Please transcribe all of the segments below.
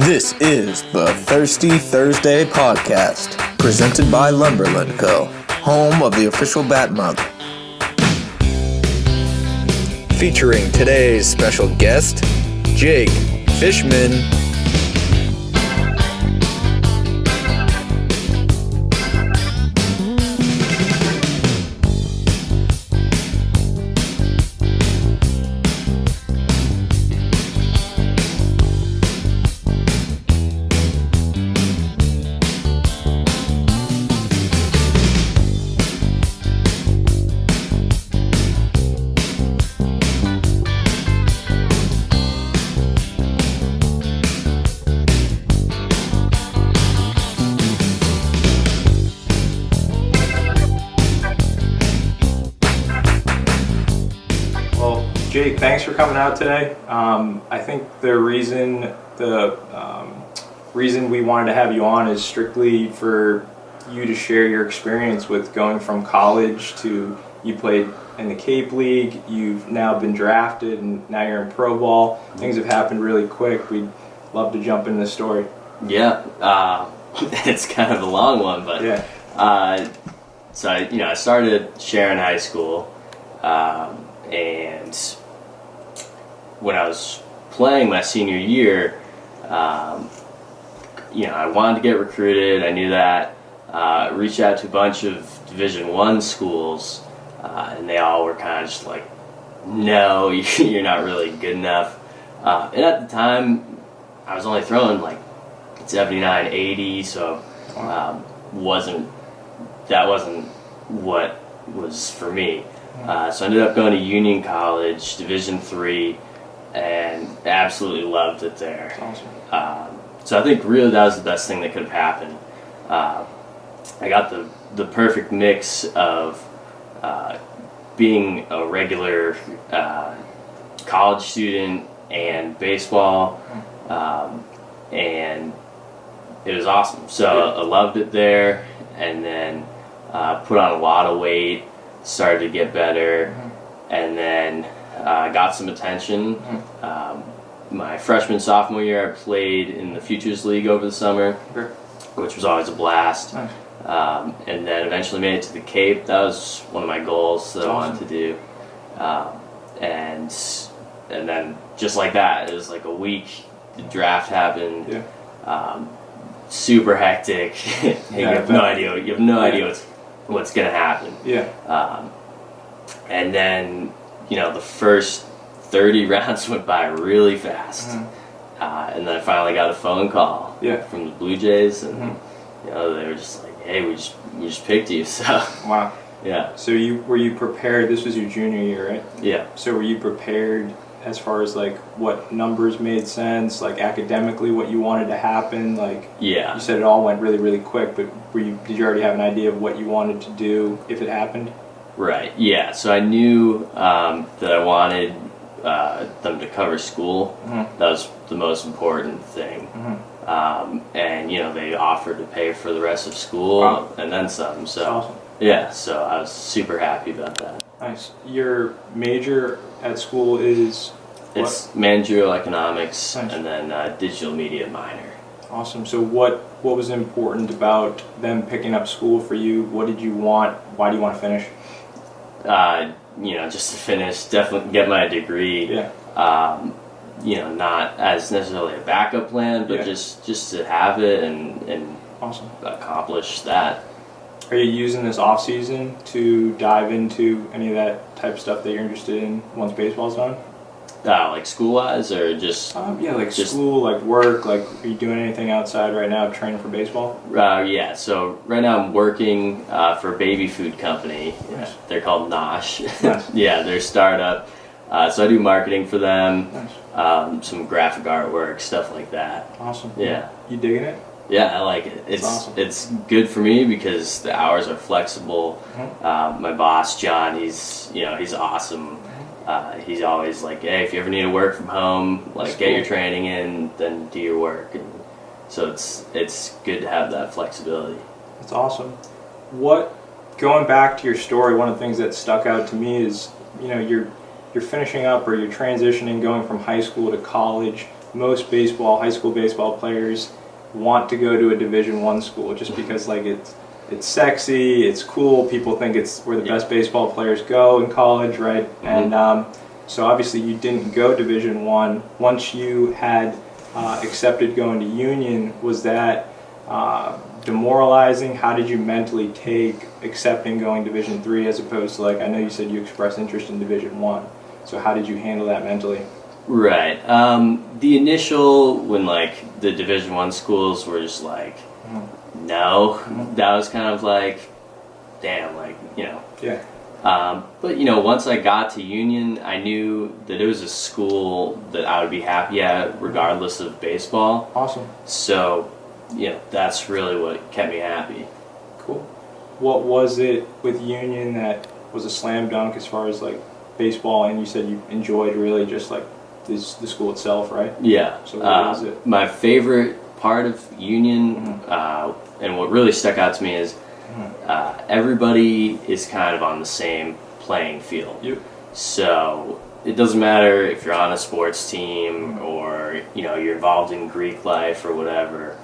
This is the Thirsty Thursday podcast, presented by Lumberlend Co., home of the official bat mug. Featuring today's special guest, Jake Fishman. Jake, thanks for coming out today. I think the reason we wanted to have you on is strictly for you to share your experience with going from college to you played in the Cape League, you've now been drafted, and now you're in pro ball. Things have happened really quick. We'd love to jump into the story. Yeah, it's kind of a long one, but yeah. I started Sharon High School, and when I was playing my senior year, I wanted to get recruited. I knew that. Reached out to a bunch of Division I schools, and they all were kind of just like, no, you're not really good enough. And at the time, I was only throwing like 79, 80, so that wasn't what was for me. So I ended up going to Union College, Division III, and absolutely loved it there. That's awesome. So I think really that was the best thing that could have happened. I got the perfect mix of being a regular college student and baseball, and it was awesome. So I loved it there, and then put on a lot of weight, started to get better, and then got some attention. My freshman, sophomore year, I played in the Futures League over the summer, which was always a blast. Nice. And then eventually made it to the Cape. That was one of my goals that I wanted to do. And then just like that, it was like a week, the draft happened. Yeah. Super hectic. You have no idea what's going to happen. Yeah. And then, the first 30 rounds went by really fast. And then I finally got a phone call from the Blue Jays, and they were just like, hey, we just picked you. So Wow. yeah. So were you prepared? This was your junior year, right? Yeah. So were you prepared as far as like what numbers made sense, like academically what you wanted to happen? Like Yeah. you said it all went really, really quick, but did you already have an idea of what you wanted to do if it happened? Right. Yeah. So I knew that I wanted them to cover school. That was the most important thing. And they offered to pay for the rest of school and then some. So awesome. Yeah. So I was super happy about that. Nice. Your major at school is what? It's managerial economics. Nice. And then digital media minor. Awesome. So what was important about them picking up school for you? What did you want? Why do you want to finish? Just to finish, definitely get my degree. Yeah. Not as necessarily a backup plan, but just to have it and Awesome. accomplish that. Are you using this off season to dive into any of that type of stuff that you're interested in once baseball's done? Like school-wise, or just school, like work, like are you doing anything outside right now training for baseball? Yeah, so right now I'm working for a baby food company. Nice. They're called Nosh. Nice. Yeah, they're a startup. So I do marketing for them, Nice. some graphic artwork, stuff like that. Awesome. Yeah. You digging it? Yeah, I like it. It's awesome. It's good for me because the hours are flexible. My boss, John, he's awesome. He's always like, hey, if you ever need to work from home, like get your training in, then do your work. And so it's good to have that flexibility. That's awesome. Going back to your story, one of the things that stuck out to me is, you're finishing up or you're transitioning, going from high school to college. most high school baseball players want to go to a Division I school just because like it's sexy, it's cool. People think it's where the best baseball players go in college, right? Mm-hmm. And so obviously you didn't go Division I. Once you had accepted going to Union, was that demoralizing? How did you mentally take accepting going Division III as opposed to, like, I know you said you expressed interest in Division I. So how did you handle that mentally? Right. The initial, when like the Division I schools were just like, no, that was kind of like, damn, like, you know. Yeah. But, you know, once I got to Union, I knew that it was a school that I would be happy at regardless of baseball. Awesome. So, you know, that's really what kept me happy. Cool. What was it with Union that was a slam dunk as far as like baseball, and you said you enjoyed really just like the school itself, right? Yeah. So what was it? My favorite part of Union, and what really stuck out to me is everybody is kind of on the same playing field. Yep. So it doesn't matter if you're on a sports team or, you know, you're involved in Greek life or whatever.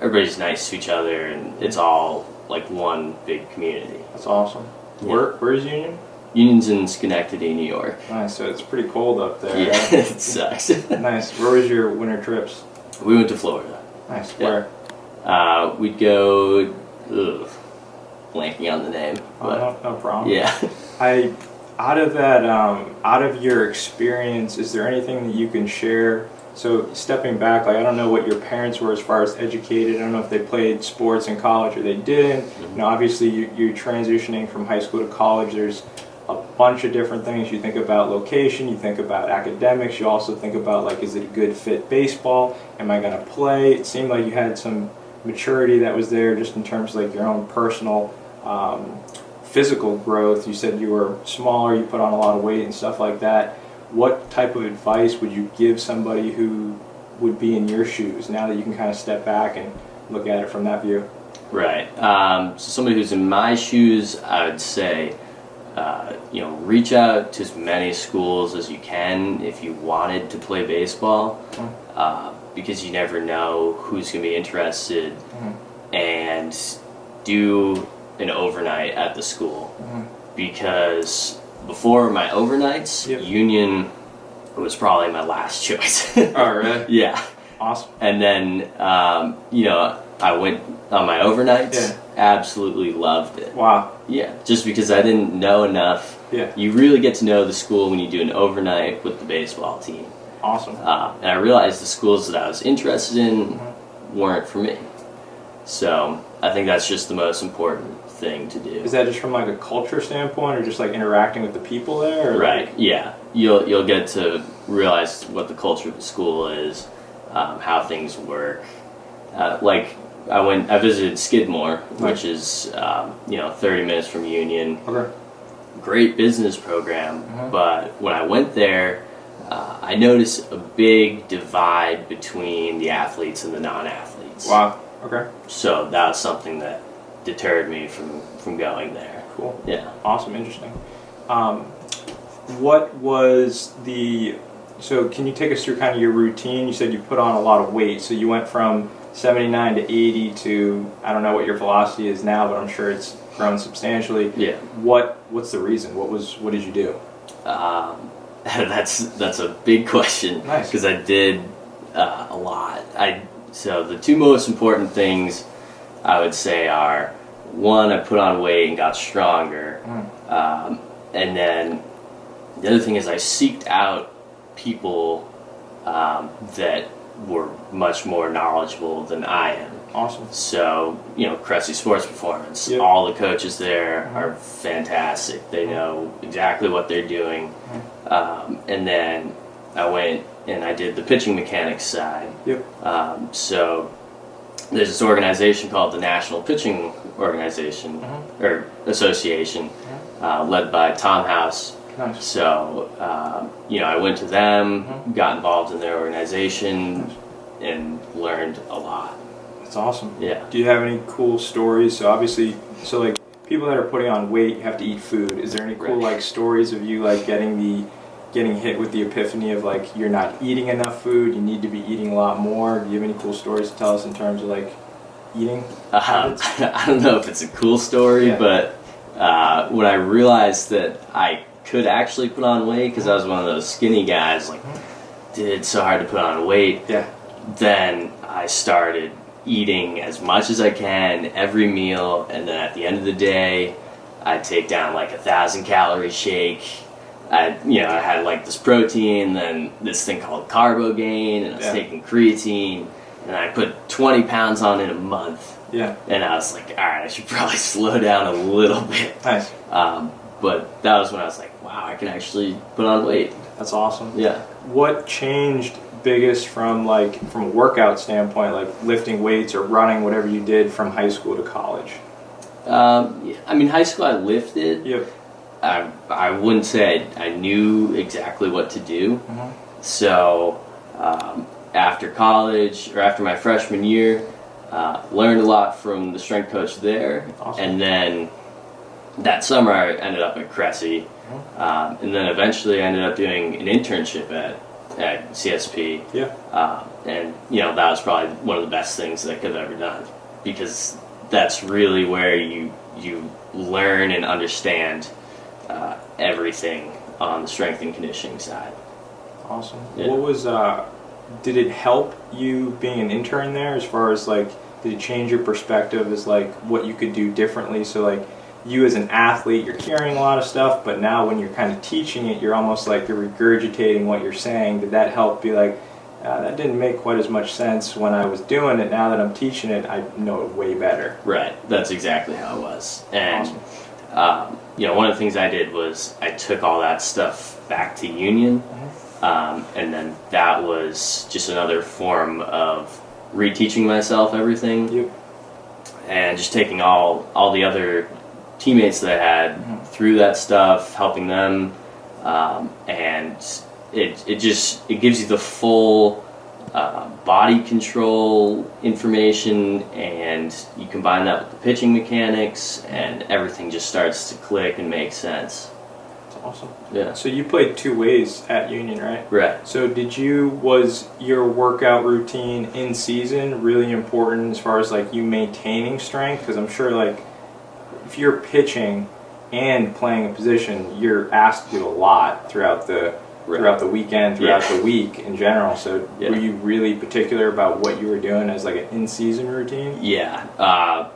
Everybody's nice to each other, and it's all like one big community. That's awesome. Yeah. Where is Union? Union's in Schenectady, New York. Nice. So it's pretty cold up there. Yeah, Right? it sucks. Nice. Where was your winter trips? We went to Florida. Nice. Yeah. Where? We'd go. Blanking on the name. But, No problem. yeah. Out of your experience, is there anything that you can share? So stepping back, like I don't know what your parents were as far as educated. I don't know if they played sports in college or they didn't. You know, obviously you're transitioning from high school to college. There's a bunch of different things. You think about location, you think about academics, you also think about like, is it a good fit baseball? Am I going to play? It seemed like you had some maturity that was there just in terms of like your own personal physical growth. You said you were smaller, you put on a lot of weight and stuff like that. What type of advice would you give somebody who would be in your shoes now that you can kind of step back and look at it from that view? Right. So somebody who's in my shoes, I would say, you know, reach out to as many schools as you can if you wanted to play baseball, because you never know who's going to be interested, and do an overnight at the school, because before my overnights, Union was probably my last choice. Oh, really? Yeah. Awesome. And then, you know, I went on my overnights, absolutely loved it. Wow. Yeah, just because I didn't know enough. Yeah. You really get to know the school when you do an overnight with the baseball team. Awesome. And I realized the schools that I was interested in weren't for me. So I think that's just the most important thing to do. Is that just from like a culture standpoint, or just like interacting with the people there? Or right. Like... Yeah. You'll get to realize what the culture of the school is, how things work. Like I visited Skidmore, which is 30 minutes from Union. Okay. Great business program, but when I went there, I noticed a big divide between the athletes and the non-athletes. Wow. Okay. So that was something that deterred me from going there. Cool. Yeah. Awesome. Interesting. What was so can you take us through kind of your routine? You said you put on a lot of weight, so you went from 79 to 80 to, I don't know what your velocity is now, but I'm sure it's grown substantially. Yeah. What's the reason? What did you do? That's a big question. Nice. Because I did a lot. So the two most important things I would say are, one, I put on weight and got stronger, and then the other thing is I seeked out people that were much more knowledgeable than I am. Awesome. So, you know, Cressy Sports Performance, Yep. all the coaches there are fantastic. They know exactly what they're doing. And then I went and I did the pitching mechanics side. Yep. So there's this organization called the National Pitching Organization, or Association, led by Tom House. Nice. So, I went to them, got involved in their organization, and learned a lot. That's awesome. Yeah. Do you have any cool stories? So obviously, people that are putting on weight have to eat food. Is there any cool Right. like stories of you like getting getting hit with the epiphany of like you're not eating enough food, you need to be eating a lot more? Do you have any cool stories to tell us in terms of like eating habits? I don't know if it's a cool story, but when I realized that I could actually put on weight, because I was one of those skinny guys, like, dude, it's so hard to put on weight. Yeah. Then I started eating as much as I can every meal, and then at the end of the day, I'd take down like 1,000-calorie shake. I had like this protein, then this thing called Carbogain, and I was taking creatine, and I put 20 pounds on in a month. Yeah. And I was like, all right, I should probably slow down a little bit. Nice. But that was when I was like, wow, I can actually put on weight. That's awesome. Yeah. What changed biggest from a workout standpoint, like lifting weights or running, whatever you did from high school to college? I mean, high school I lifted. Yep. I wouldn't say I knew exactly what to do. So after college, or after my freshman year, learned a lot from the strength coach there. Awesome. And then that summer I ended up at Cressy. And then eventually I ended up doing an internship at CSP. Yeah. And that was probably one of the best things that I could have ever done, because that's really where you learn and understand everything on the strength and conditioning side. Awesome. Yeah. What was did it help you being an intern there, as far as like, did it change your perspective as like what you could do differently? So like, you as an athlete, you're carrying a lot of stuff, but now when you're kind of teaching it, you're almost like you're regurgitating what you're saying. Did that help be like, that didn't make quite as much sense when I was doing it. Now that I'm teaching it, I know it way better. Right. That's exactly how it was. And Awesome. one of the things I did was I took all that stuff back to Union, and then that was just another form of reteaching myself everything. Yep. And just taking all the other teammates that I had through that stuff, helping them, and it gives you the full body control information, and you combine that with the pitching mechanics, and everything just starts to click and make sense. That's awesome. Yeah. So you played two ways at Union, right? Right. So was your workout routine in season really important as far as like you maintaining strength? Because I'm sure like if you're pitching and playing a position, you're asked to do a lot throughout the weekend, throughout the week in general. So were you really particular about what you were doing as like an in-season routine? Yeah.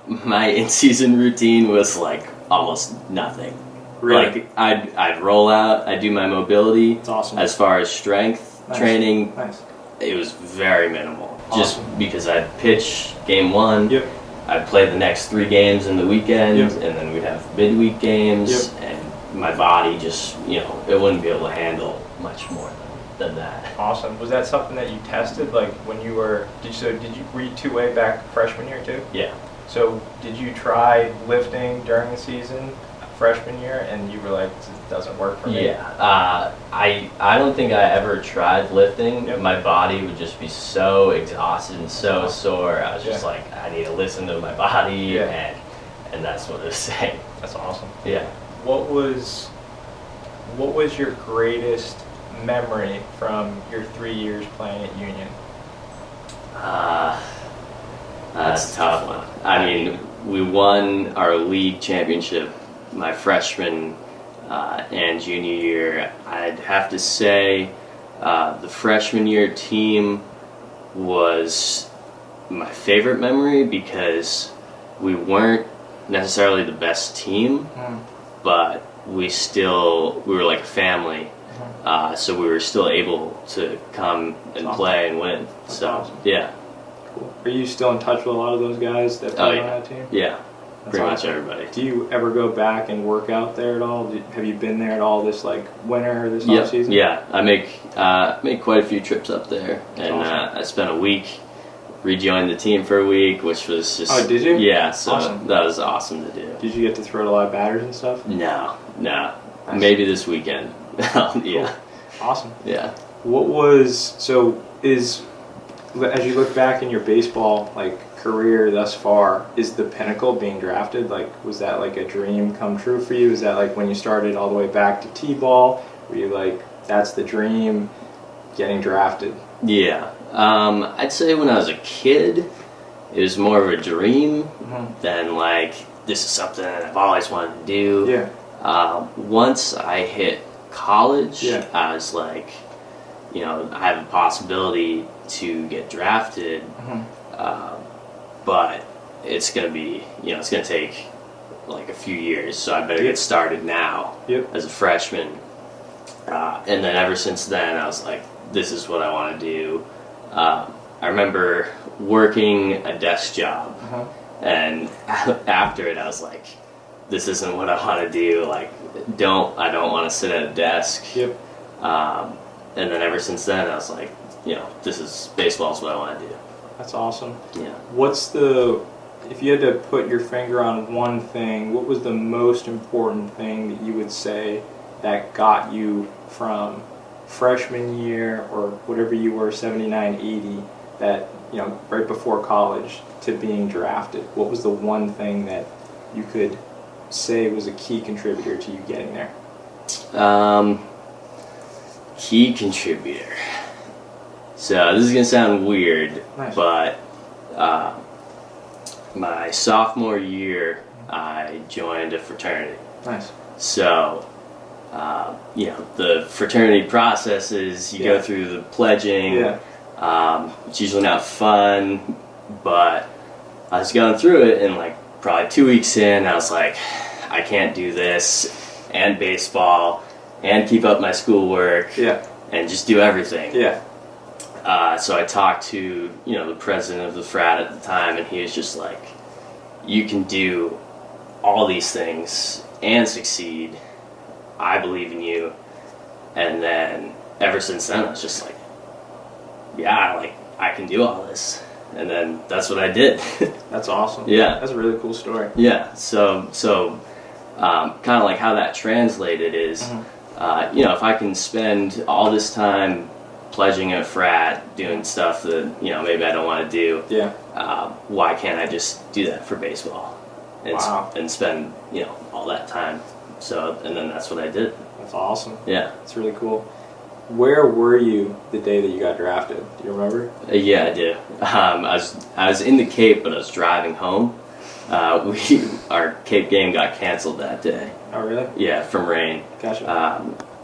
My in-season routine was like almost nothing. Really? Like I'd roll out, I'd do my mobility. That's awesome. As far as strength training, Nice. It was very minimal. Awesome. Just because I'd pitch game one. Yep. I'd play the next 3 games in the weekend, Yep. and then we'd have midweek games, and my body just, it wouldn't be able to handle much more than that. Awesome. Was that something that you tested, like when you were? Were you two-way back freshman year too? Yeah. So did you try lifting during the season, freshman year, and you were like, this doesn't work for me? Yeah. I don't think I ever tried lifting. Yep. My body would just be so exhausted and so sore. I was just like, I need to listen to my body, and that's what it was saying. That's awesome. Yeah. What was your greatest memory from your 3 years playing at Union? That's a tough one. I mean, we won our league championship my freshman and junior year. I'd have to say the freshman year team was my favorite memory, because we weren't necessarily the best team, but we were like a family, so we were still able to come and play and win. That's awesome. Yeah. Cool. Are you still in touch with a lot of those guys that played on that team? Yeah. That's Pretty awesome. much everybody. Do you ever go back and work out there at all? Have you been there at all this like winter or this off season? Yeah, I make quite a few trips up there, and awesome. I spent a week, rejoined the team for a week, which was just. Oh, did you? Yeah, so awesome. That was awesome to do. Did you get to throw to live batters and stuff? No, Nice. maybe this weekend. Yeah, Cool. Awesome. yeah. As you look back in your baseball career thus far, is the pinnacle being drafted? Was that like a dream come true for you? Is that like when you started all the way back to T-ball? Were you like that's the dream, getting drafted? Yeah. I'd say when I was a kid, it was more of a dream than like, this is something that I've always wanted to do. Yeah. Once I hit college, Yeah. I was like, you know, I have a possibility to get drafted, but it's going to be, you know, it's going to take like a few years, so I better get started now as a freshman. And then ever since then, I was like, this is what I want to do. I remember working a desk job, and after it, I was like, this isn't what I want to do. Like, I don't want to sit at a desk. And then ever since then, I was like, you know, baseball is what I want to do. That's awesome. Yeah. If you had to put your finger on one thing, what was the most important thing that you would say that got you from freshman year or whatever you were, 79, 80, that, you know, right before college to being drafted? What was the one thing that you could say was a key contributor to you getting there? Key contributor. So this is gonna sound weird, but my sophomore year, I joined a fraternity. Nice. So, you know, the fraternity process is you go through the pledging. It's usually not fun, but I was going through it, and like probably 2 weeks in, I was like, I can't do this and baseball and keep up my schoolwork and just do everything. So I talked to, you know, the president of the frat at the time, and he was just like, you can do all these things and succeed. I believe in you. And then ever since then, I was just like, yeah, like I can do all this. And then that's what I did. That's awesome. Yeah. That's a really cool story. Yeah. So kind of like how that translated is, you know, if I can spend all this time pledging at frat, doing stuff that, you know, maybe I don't want to do, why can't I just do that for baseball and spend, you know, all that time? So, and then that's what I did. That's awesome. Yeah. That's really cool. Where were you the day that you got drafted? Do you remember? Yeah, I do. I was in the Cape, but I was driving home. Our Cape game got canceled that day. Oh, really? Yeah, from rain. Gotcha.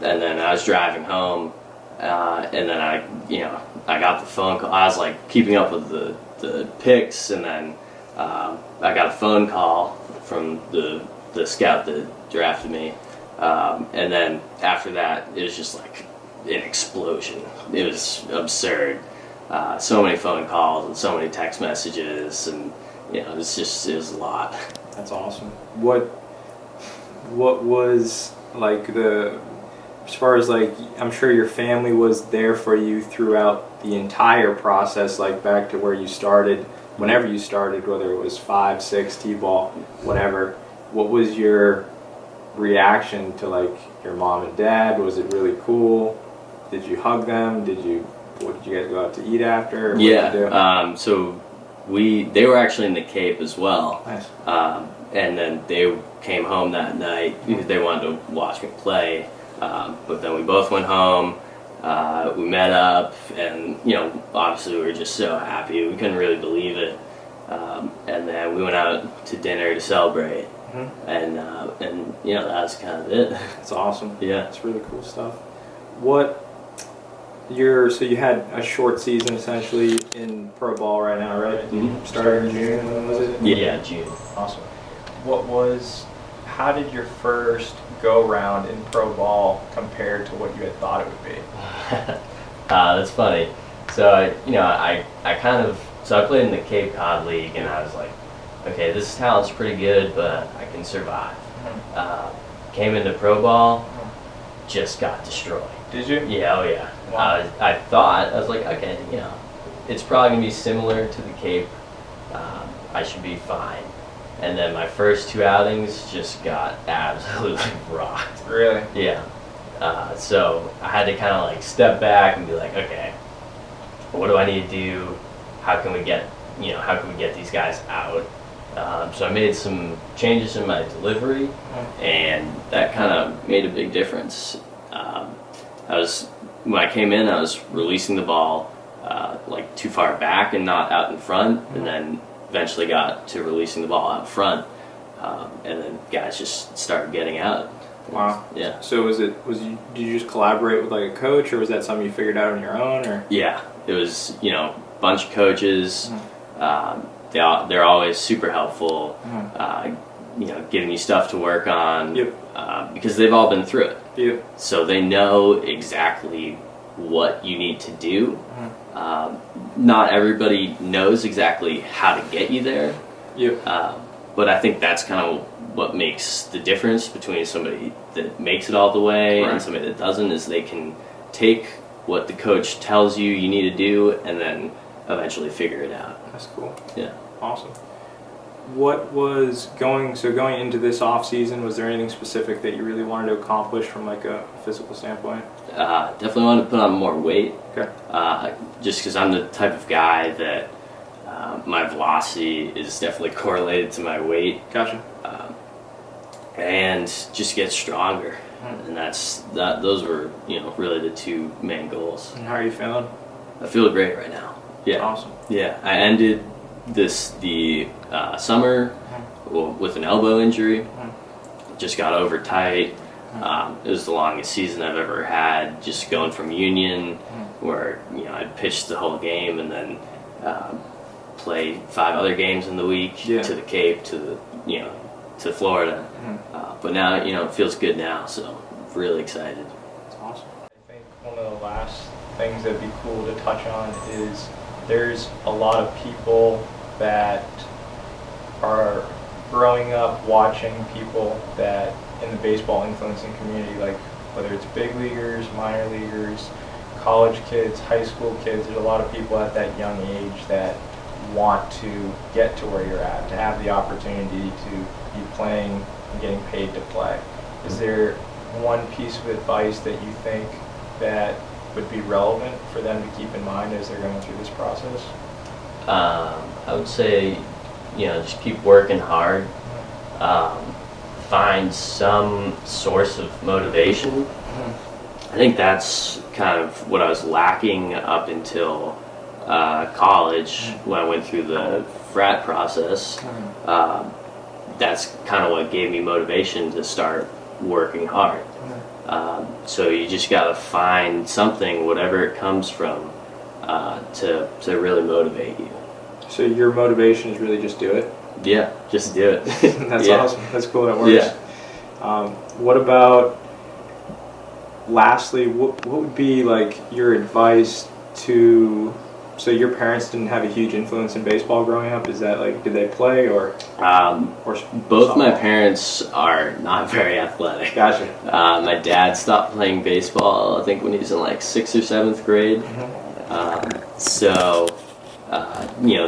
And then I was driving home, and then I got the phone call. I was like keeping up with the picks, and then I got a phone call from the scout that drafted me. And then after that, it was just like an explosion. It was absurd. So many phone calls and so many text messages, and you know, it was a lot. That's awesome. What was like as far as like, I'm sure your family was there for you throughout the entire process, like back to where you started, whenever you started, whether it was 5, 6, T-ball, whatever. What was your reaction to like your mom and dad? Was it really cool? Did you hug them? What did you guys go out to eat after? What did you do? So they were actually in the Cape as well. Nice. And then they came home that night because they wanted to watch me play. But then we both went home. We met up, and you know, obviously we were just so happy. We couldn't really believe it. And then we went out to dinner to celebrate. And you know, that's kind of it. That's awesome. Yeah, it's really cool stuff. So you had a short season essentially in pro ball right now, right? Started in June. When was it? Yeah, June. Awesome. How did your first go round in pro ball compare to what you had thought it would be? That's funny. So I played in the Cape Cod League, and I was like, okay, this talent's pretty good, but I can survive. Came into pro ball, just got destroyed. Did you? Yeah, oh yeah. Wow. I was like, okay, you know, it's probably gonna be similar to the Cape. I should be fine. And then my first 2 outings just got absolutely rocked. Really? Yeah. So I had to kind of like step back and be like, okay, what do I need to do? How can we get these guys out? So I made some changes in my delivery, and that kind of made a big difference. when I came in, I was releasing the ball like too far back and not out in front, and then eventually got to releasing the ball out front, and then guys just started getting out. Wow. Yeah. So did you just collaborate with like a coach, or was that something you figured out on your own, or? Yeah, it was bunch of coaches. They're always super helpful. Giving you stuff to work on. Yep. Because they've all been through it. Yep. So they know exactly what you need to do. Not everybody knows exactly how to get you there. Yep. But I think that's kind of what makes the difference between somebody that makes it all the way and somebody that doesn't, is they can take what the coach tells you need to do and then eventually figure it out. That's cool. Yeah. Awesome. What was going into this off season? Was there anything specific that you really wanted to accomplish from like a physical standpoint? Definitely wanted to put on more weight. Okay. Just because I'm the type of guy that my velocity is definitely correlated to my weight. Gotcha. And just get stronger. And those were really the two main goals. And how are you feeling? I feel great right now. Yeah. Awesome. Yeah, I ended the summer with an elbow injury. Just got over tight. It was the longest season I've ever had. Just going from Union, where I'd pitch the whole game and then play 5 other games in the week, to the Cape, to Florida. But now it feels good now, so really excited. That's awesome. I think one of the last things that'd be cool to touch on is there's a lot of people that are growing up watching people that in the baseball influencing community, like whether it's big leaguers, minor leaguers, college kids, high school kids. There's a lot of people at that young age that want to get to where you're at, to have the opportunity to be playing and getting paid to play. Is there one piece of advice that you think that would be relevant for them to keep in mind as they're going through this process? I would say, just keep working hard. Find some source of motivation. I think that's kind of what I was lacking up until college, when I went through the frat process. That's kind of what gave me motivation to start working hard. So you just got to find something, whatever it comes from, to really motivate you. So your motivation is really just do it? Yeah, just do it. That's awesome. That's cool that works. Yeah. What about, lastly, what would be like your advice to, so your parents didn't have a huge influence in baseball growing up? Is that like, did they play or both my parents are not very athletic. Gotcha. My dad stopped playing baseball, I think, when he was in like 6th or 7th grade. So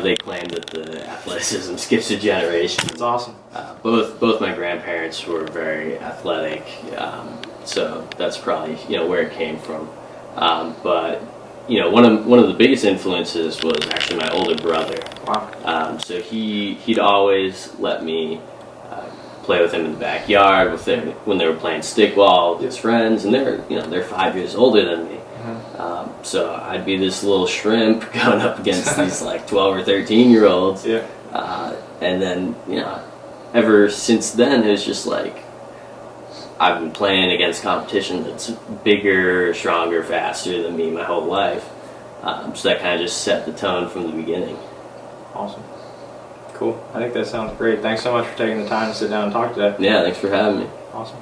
they claim that the athleticism skips a generation. That's awesome. Both my grandparents were very athletic, so that's probably where it came from. But one of the biggest influences was actually my older brother. Wow. So he'd always let me play with him in the backyard when they were playing stickball with his friends, and they're 5 years older than me. So I'd be this little shrimp going up against these like 12 or 13-year-olds. Yeah. And then ever since then, it was just like I've been playing against competition that's bigger, stronger, faster than me my whole life. So that kind of just set the tone from the beginning. Awesome. Cool. I think that sounds great. Thanks so much for taking the time to sit down and talk today. Yeah, thanks for having me. Awesome.